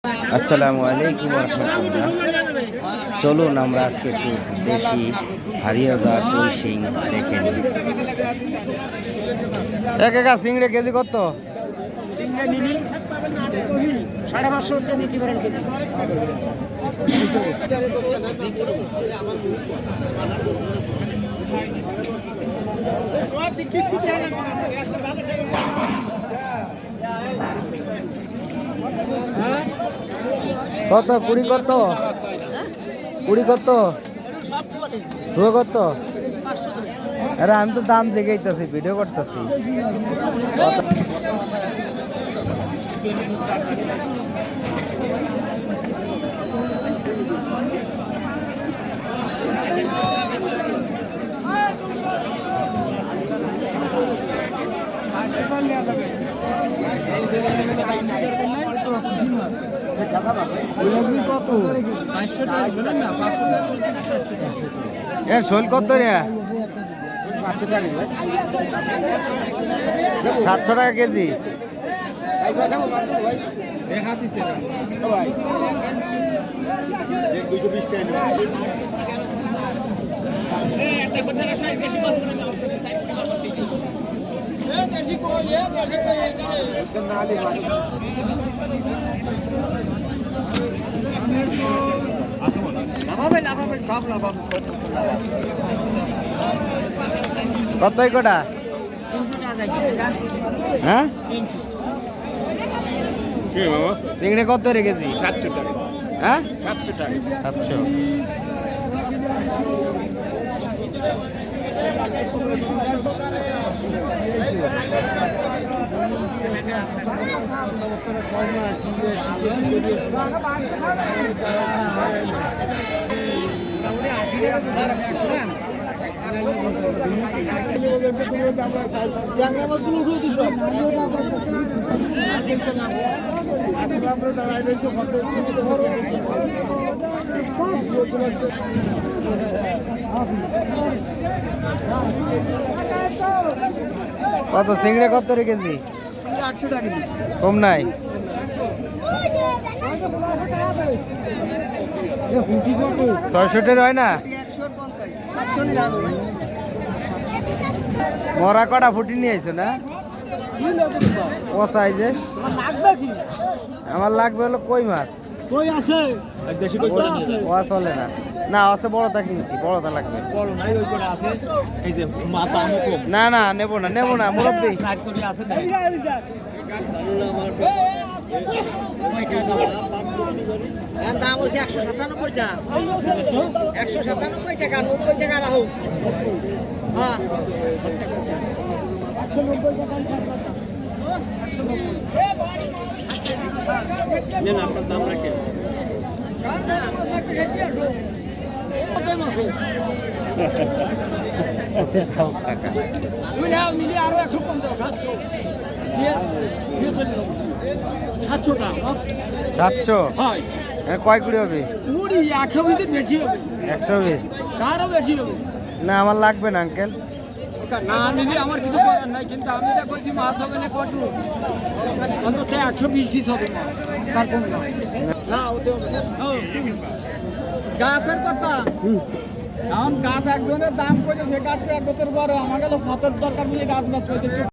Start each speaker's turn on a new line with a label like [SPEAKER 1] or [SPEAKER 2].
[SPEAKER 1] আসসালামু আলাইকুম রহমতুল্লাহ। চলুন আমরা আজকে একটু দেশি হারিয়ে যাওয়া কই শিং দেখে নিই। এক একা সিংড়ে কেজি কত?
[SPEAKER 2] সিংড়ে নিলি 550 নিতে পারেন কেজি।
[SPEAKER 1] কত? 20 কত? 20 কত? রুয়া কত? আরে আমি তো দাম জেগেইতেছি, ভিডিও করতেছি। শোল কত রে? 700 টাকা কেজি। কত কটা? হ্যাঁ চিংড়ি কত রে কেজি? 700 টাকা। হ্যাঁ 700 টাকা। 700। কত সিংড়ে কত রে কেজি?
[SPEAKER 2] 800 টাকা কেজি।
[SPEAKER 1] কম নাই?
[SPEAKER 2] ফুটি কত?
[SPEAKER 1] 600 হয় না?
[SPEAKER 2] 150 700 টাকা।
[SPEAKER 1] মরা কটা ফুটি নিয়ে আইছো না?
[SPEAKER 2] কি লাগবে?
[SPEAKER 1] ও সাইজে
[SPEAKER 2] লাগবে কি?
[SPEAKER 1] আমার লাগবে হলো কই মাছ।
[SPEAKER 2] কই আছে? দেশি কই আছে?
[SPEAKER 1] ও চলে না। না আছে বড়টা কিনছি, বড়টা লাগবে।
[SPEAKER 2] বড় নাই ওই করে আছে। এই যে মাথা আমো কম।
[SPEAKER 1] না না নেব না মুরব্বি।
[SPEAKER 2] সাইড করে আছে দেখ। এর দাম হচ্ছে 197 টাকা। 197 টাকা, 90 টাকা রাখো। হ্যাঁ 190 টাকা নেন আপনার দাম রাখেন। আরো 100 কম দাও 700 টাকা।
[SPEAKER 1] 700? কয় কুড়ি হবে?
[SPEAKER 2] 120 বেশি হবে।
[SPEAKER 1] 120?
[SPEAKER 2] কারও বেশি হবে
[SPEAKER 1] না আমার লাগবে না আঙ্কেল।
[SPEAKER 2] না নিলে আমার কিছু করার নাই, কিন্তু আমি যা করছি মাছ হবে না কত অন্তত 120 পিস হবে তারপর না ওতে গাছের কথা। এখন গাছ একজনের দাম করে সে গাছ 1 বছর বড়, আমার গেল ফতের দরকার বলে গাছ বাঁচ